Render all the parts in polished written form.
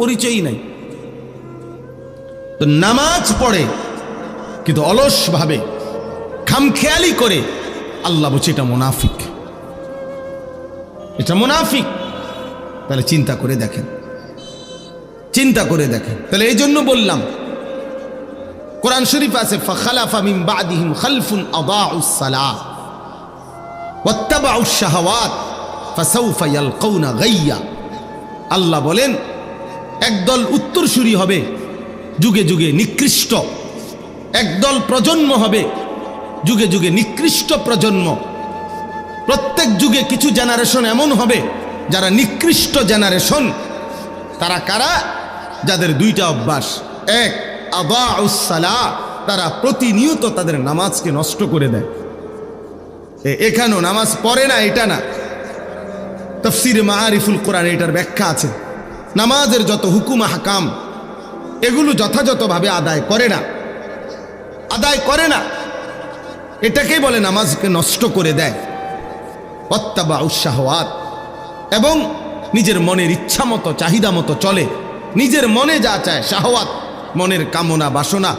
পরিচয়ই নাই। তো নামাজ পড়ে কিন্তু অলস ভাবে খামখেয়ালি করে, আল্লাহ বলছে এটা মুনাফিক, এটা মুনাফিক। তাহলে চিন্তা করে দেখেন, চিন্তা করে দেখেন। তাহলে এই জন্য বললাম, কোরআন শরীফ আছে ফাখালাফা মিন বাদিহিম খালফুন আদাউস সালাহ ওয়াত্তাবাউশ শাহাওয়াত ফাসাউফা ইয়ালকাউনা গাইয়া। আল্লাহ বলেন একদল উত্তরসূরি হবে যুগে যুগে নিকৃষ্ট, একদল প্রজন্ম হবে যুগে যুগে নিকৃষ্ট প্রজন্ম। প্রত্যেক যুগে কিছু জেনারেশন এমন হবে যারা নিকৃষ্ট জেনারেশন। তারা কারা? যাদের দুইটা অভ্যাস, এক আদাউস সালাহ, তারা প্রতিনিয়ত তাদের নামাজকে নষ্ট করে দেয়। এখানেও নামাজ পড়ে না, এটা না, তাফসীরে মাআরিফুল কোরআন এটার ব্যাখ্যা আছে। নামাজের যত হুকুম হাকাম এগুলো যথাযথভাবে আদায় করে না, আদায় করে না, এটাকেই বলে নামাজকে নষ্ট করে দেয়। ওয়াত্তাবাউশ শাহাওয়াত, এবং নিজের মনের ইচ্ছা মতো চাহিদা মতো চলে, নিজের মনে যা চায়, শাহাওয়াত মনের কামনা বাসনা,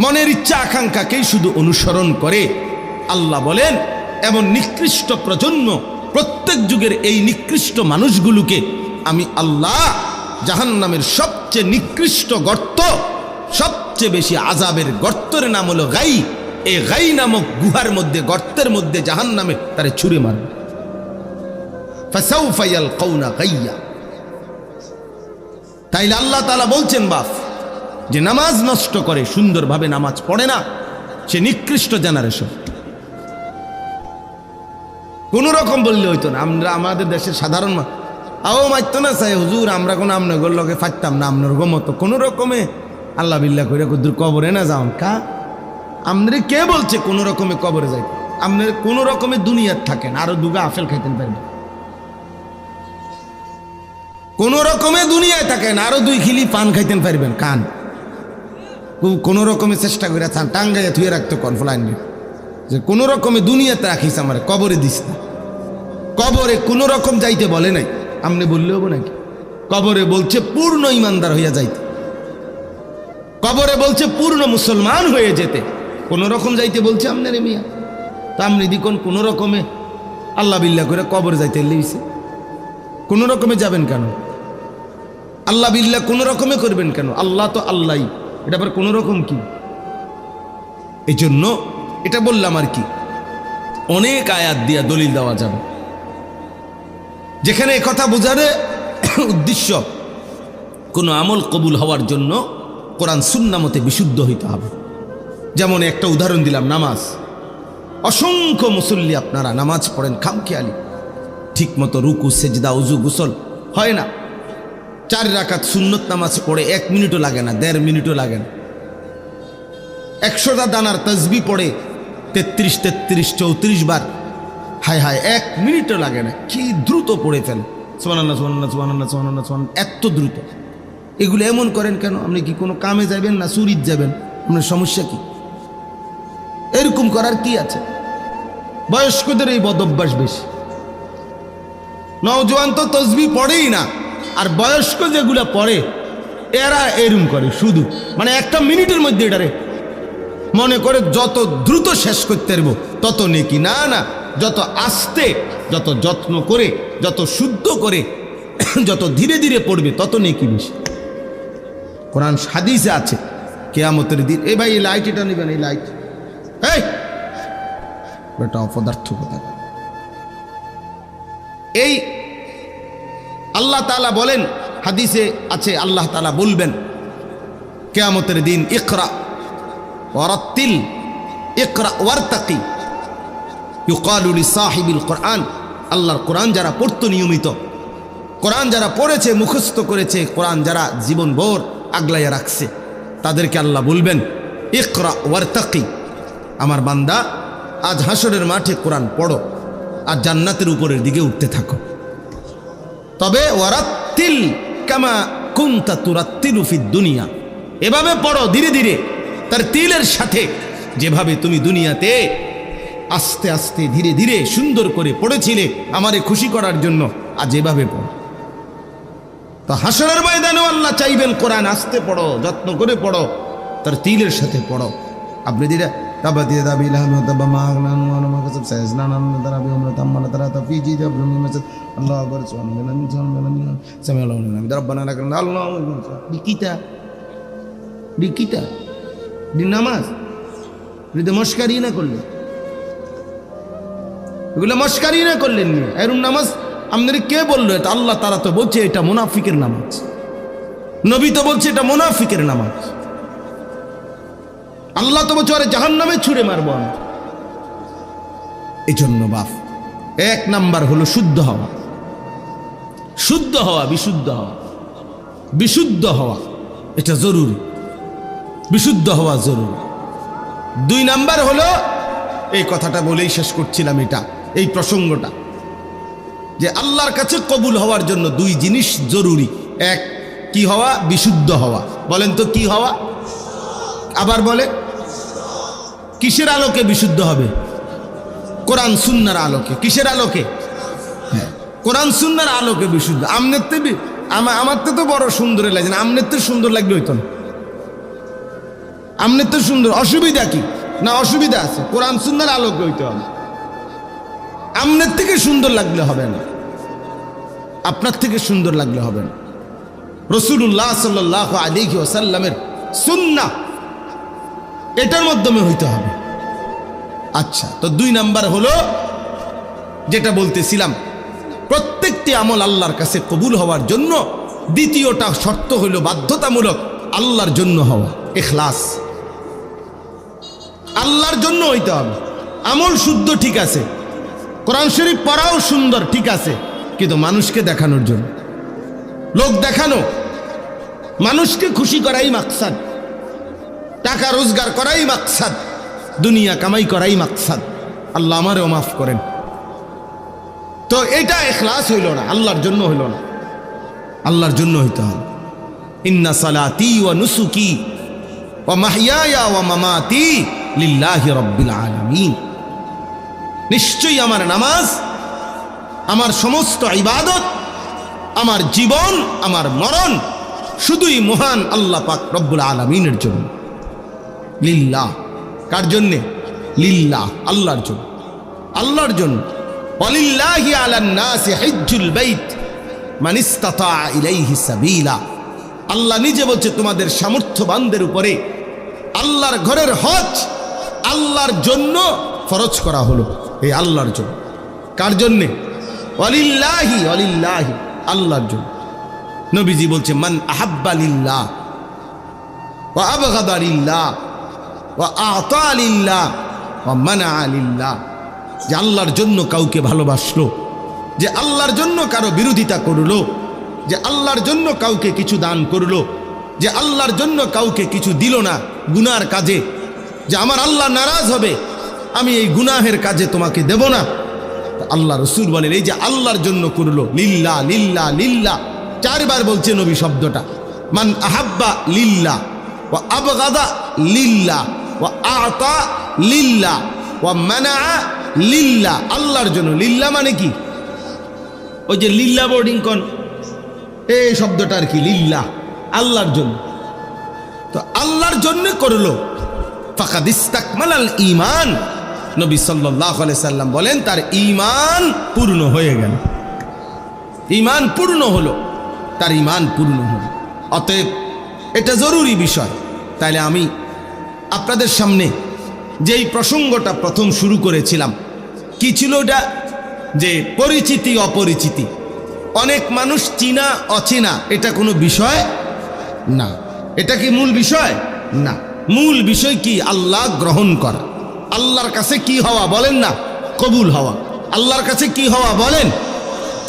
মনের ইচ্ছা আকাঙ্ক্ষাকেই শুধু অনুসরণ করে। আল্লাহ বলেন এমন নিকৃষ্ট প্রজন্ম, প্রত্যেক যুগের এই নিকৃষ্ট মানুষগুলোকে আমি আল্লাহ জাহান্নামের সবচেয়ে নিকৃষ্ট গর্ত, সবচেয়ে বেশি আযাবের গর্তের নাম হলো গাই। এই গাই নামক গুহার মধ্যে, গর্তের মধ্যে জাহান্নামে তারে ছুঁড়ে মারবে। ফাসাউফা ইয়ালকাউনা গাইয়া। তাইলে আল্লাহ তাআলা বলছেন বাপ যে নামাজ নষ্ট করে, সুন্দরভাবে নামাজ পড়ে না, সে নিকৃষ্ট জেনারেশন। কোন রকম বললে হইতো না, আমরা আমাদের দেশের সাধারণ আও মাইতো না চাই হুজুর, আমরা কোনো আপনার লগে ফাটতাম না, আপনার গমতো কোন রকমে আল্লাহ বিল্লাহ করে কুদুর কবরে না যাও কা। আপনার কে বলছে কোন রকমে কবরে যাইতে? আপনার কোন রকমে দুনিয়ার থাকেন, আরো দুগা আপেল খাইতেন পারবেন। কোন রকমে দুনিয়ায় থাকেন, আরো দুই খিলি পান খাইতেন পারবেন। কান কোন রকমে চেষ্টা করে টাঙ্গাইয়া থুয়ে রাখতো কনফলাইন, যে কোন রকমে দুনিয়াতে রাখিস, আমার কবরে দিস না। কবরে কোন রকম যাইতে বলে নাই, আপনি বললে হবো নাকি? কবরে বলছে পূর্ণ ইমানদার হইয়া যাইতে, কবরে বলছে পূর্ণ মুসলমান হয়ে যেতে। কোন রকম যাইতে বলছে আপনার মিয়া? তা আপনি দিকন কোন রকমে আল্লাহ বিল্লাহ করে কবরে যাইতে লেগেছে, কোন রকমে যাবেন কেন? আল্লাহ বিল্লাহ কোন রকমে করবেন কেন? আল্লাহ তো আল্লাহ, এটা আবার কোন রকম কি? এই জন্য এটা বললাম আর কি, অনেক আয়াত দিয়া দলিল দেওয়া যাবে, যেখানে কথা বোঝারে উদ্দেশ্য কোনো আমল কবুল হওয়ার জন্য কোরআন সুন্নাহ মতে বিশুদ্ধ হইতে হবে। যেমন একটা উদাহরণ দিলাম, নামাজ। অসংখ্য মুসল্লি আপনারা নামাজ পড়েন খামখেয়ালি, ঠিক মতো রুকু সেজদা উজু গোসল হয় না। 4 রাকাত সুন্নত নামাজ পড়ে 1 মিনিটও লাগে না, 1.5 মিনিটও লাগে না। 100টা দানার তাসবিহ পড়ে 33 34 বার, হায় হায় 1 মিনিটও লাগে না। কি দ্রুত পড়ে ফেলে, সুবহানাল্লাহ সুবহানাল্লাহ সুবহানাল্লাহ সুবহানাল্লাহ সুবহানাল্লাহ, এত দ্রুত। এগুলো এমন করেন কেন? আপনি কি কোনো কামে যাবেন না চুরিত যাবেন? আপনার সমস্যা কি? এরকম করার কি আছে? বয়স্কদের এই বদভ্যাস বেশি। নওজোয়ান তো তাসবিহ পড়েই না, আর বয়স্ক যেগুলা পড়ে এরা এরকম করে শুধু, মানে 1 মিনিটের মধ্যে এটারে মনে করে যত দ্রুত শেষ করতে পারবো তত নেকি। না না, যত আস্তে, যত যত্ন করে, যত শুদ্ধ করে, যত ধীরে ধীরে পড়বে তত নেকি বেশি। কোরআন হাদিসে আছে কিয়ামতের দিন, এই ভাই এই লাইট এটা নেবেন, এই লাইট, এই বেটা অপদার্থ কথা। এই আল্লাহ তাআলা বলেন, হাদিসে আছে আল্লাহ তাআলা বলবেন কিয়ামতের দিন, ইকরা ওয়ারাত্তিল ইকরা ওয়ারতাকি ইউকালু লিসাহিবিল কোরআন। আল্লাহর কোরআন যারা পড়তো নিয়মিত, কোরআন যারা পড়েছে, মুখস্থ করেছে, কোরআন যারা জীবনভর আগলাইয়া রাখছে, তাদেরকে আল্লাহ বলবেন ইকরা ওয়ারতাকি, আমার বান্দা আজ হাসরের মাঠে কোরআন পড়ো আর জান্নাতের উপরের দিকে উঠতে থাকো। তবে ওয়ারাত্তিল কামা কুনতা তুরাত্তিলু ফিদ দুনিয়া, এভাবে পড়ো ধীরে ধীরে, তার তিলের সাথে, যেভাবে তুমি দুনিয়াতে আস্তে আস্তে ধীরে ধীরে সুন্দর করে পড়েছিলে আমারে খুশি করার জন্য, আজ এভাবে পড়ো। তো হাসরের ময়দানেও আল্লাহ চাইবেন কোরআন আস্তে পড়ো, যত্ন করে পড়ো, তার তিলের সাথে পড়ো। আপনি দিলে তাবাতি দাবি লাহনু তাবা মাগনানু ওয়া মা কাসাব সাইজনানান তারাবি উমরা তাম্মানা তারাতা ফি জিদাব মিন মাসাদ আল্লাহু আকবার সুবহানাল্লাহি সামিআল্লাহু লিমান রাব্বানা লাকাল আল্লাহু বিকিতা বিকিতা দিন নামাজ যদি মস্কারি না করলেন, এগুলো মস্কারি না করলেন নিয়ে এরকম নামাজ আপনাদের কে বললো? এটা আল্লাহ তাআলা তো বলছে এটা মুনাফিকের নামাজ, নবী তো বলছে এটা মুনাফিকের নামাজ। আল্লাহ তো বলছে আরে জাহান্নামে ছুঁড়ে মারবো আমি। এই জন্য বাপ এক নাম্বার হলো শুদ্ধ হওয়া, শুদ্ধ হওয়া, বিশুদ্ধ হওয়া, বিশুদ্ধ হওয়া এটা জরুরি, বিশুদ্ধ হওয়া জরুরি। দুই নাম্বার হলো এই কথাটা বলেই শেষ করছিলাম, এটা এই প্রসঙ্গটা যে আল্লাহর কাছে কবুল হওয়ার জন্য দুই জিনিস জরুরি। এক কি হওয়া? বিশুদ্ধ হওয়া। বলেন তো কি হওয়া? আবার বলে কিসের আলোকে বিশুদ্ধ হবে? কোরআন সুন্নাহর আলোকে। কিসের আলোকে? হ্যাঁ, কোরআন সুন্নাহর আলোকে বিশুদ্ধ। আমার তো বড় সুন্দর লাগে না, আমনের তো সুন্দর লাগবে হইতো না, আমনের তো সুন্দর। অসুবিধা কি? না অসুবিধা আছে, কোরআন সুন্নাহর আলোকে হইতে হবে। আমনের থেকে সুন্দর লাগলে হবে না, আপনার থেকে সুন্দর লাগলে হবে না। রাসূলুল্লাহ সাল্লাল্লাহু আলাইহি ওয়াসাল্লামের সুন্নাহ এটার মাধ্যমে হইতে হবে। আচ্ছা, তো দুই নাম্বার হলো যেটা বলতেছিলাম, প্রত্যেকটি আমল আল্লাহর কাছে কবুল হওয়ার জন্য দ্বিতীয়টা শর্ত হইল বাধ্যতামূলক আল্লাহর জন্য হওয়া, ইখলাস। আল্লাহর জন্য হইতে হবে। আমল শুদ্ধ ঠিক আছে, কোরআন শরীফ পড়াও সুন্দর ঠিক আছে, কিন্তু মানুষকে দেখানোর জন্য, লোক দেখানো, মানুষকে খুশি করাই মাকসাদ, টাকা রোজগার করাই মাকসাদ, দুনিয়া কামাই করাই মাকসাদ। আল্লাহ আমারেও মাফ করেন। তো এটা ইখলাস হইল না, আল্লাহর জন্য হইল না, আল্লাহর জন্য হইতে হবে। ইন্না সালাতি ওয়া নুসুকি ওয়া মাহইয়ায়া ওয়া মামাতি লিল্লাহি রাব্বিল আলামিন। নিশ্চয়ই আমার নামাজ, আমার সমস্ত ইবাদত, আমার জীবন, আমার মরণ শুধুই মহান আল্লাহ পাক রব্বুল আলামিনের জন্য। লিল্লাহ, কার জন্যে? লিল্লাহ, আল্লাহর জন্য, আল্লাহর জন্য। ওয়ালিল্লাহি আলান নাসি হিজ্জুল বাইত মান ইসতাতা ইলাইহি সাবিলা। আল্লাহ নিজে বলছে তোমাদের সামর্থ্যবানদের উপরে আল্লাহর ঘরের হজ আল্লাহর জন্য ফরজ করা হলো। এই আল্লাহর জন্য। কার জন্যে? ওয়ালিল্লাহি, ওয়ালিল্লাহি, আল্লাহর জন্য। নবীজি বলছে মান আহাব্বা লিল্লাহ ওয়া আবগাদা লিল্লাহ ওয়া আতা লিল্লাহ ওয়া মানা লিল্লাহ। যে আল্লাহর জন্য কাউকে ভালোবাসলো, যে আল্লাহর জন্য কারো বিরোধিতা করলো, যে আল্লাহর জন্য কাউকে কিছু দান করলো, যে আল্লাহর জন্য কাউকে কিছু দিল না গুনার কাজে, যে আমার আল্লাহ নারাজ হবে, আমি এই গুনাহের কাজে তোমাকে দেব না। আল্লাহ রসুল বলেন এই যে আল্লাহর জন্য করলো, লিল্লাহ লিল্লাহ লিল্লাহ, চারবার বলছে নবী শব্দটা। মান আহাব্বা লিল্লাহ ওয়া আবগাদা লিল্লাহ ওয়া আতা লিল্লাহ ওয়া মানা লিল্লাহ। আল্লাহর জন্য। লিল্লাহ মানে কি? ওই যে লিল্লাহ বোর্ডিং কোন এই শব্দটা আর কি, লিল্লাহ, আল্লাহর জন্য। তো আল্লাহর জন্য করলো, ফাকাদ ইস্তাকমালাল ঈমান। নবী সাল্লাল্লাহু আলাইহি সাল্লাম বলেন তার ঈমান পূর্ণ হয়ে গেল, ঈমান পূর্ণ হলো, তার ঈমান পূর্ণ হলো। অতএব এটা জরুরি বিষয়। তাইলে আমি আপনাদের সামনে যেই প্রসঙ্গটা প্রথম শুরু করেছিলাম, কি ছিল ওটা? যে পরিচিতি অপরিচিতি। অনেক মানুষ চিনা অচেনা, এটা কোনো বিষয় না। এটা কি মূল বিষয়? না। মূল বিষয় কি? আল্লাহ গ্রহণ করা, আল্লাহর কাছে কি হওয়া বলেন না? কবুল হওয়া। আল্লাহর কাছে কি হওয়া বলেন?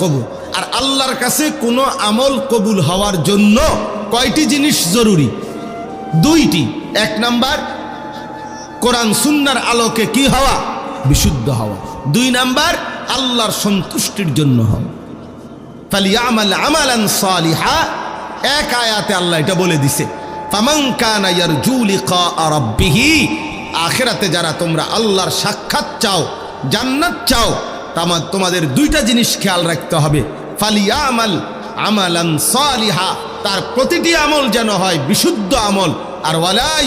কবুল। আর আল্লাহর কাছে কোনো আমল কবুল হওয়ার জন্য কয়টি জিনিস জরুরি? দুইটি। এক নাম্বার কোরআন সুন্নাহর আলোকে কি হওয়া? বিশুদ্ধ হওয়া। দুই নাম্বার আল্লাহর সন্তুষ্টির জন্য হওয়া। ফালিয়ামাল আমালান সালিহা, এক আয়াতে আল্লাহ এটা বলে দিছে, ফামান কানা ইয়ারজু লিকা রাব্বিহি, আখিরাতে যারা তোমরা আল্লাহর সাক্ষাৎ চাও, জান্নাত চাও, তোমাদের দুইটা জিনিস খেয়াল রাখতে হবে। ফালিয়ামাল আমালান সালিহা, তার প্রতিটি আমল যেন হয় বিশুদ্ধ আমল। আর ওয়ালা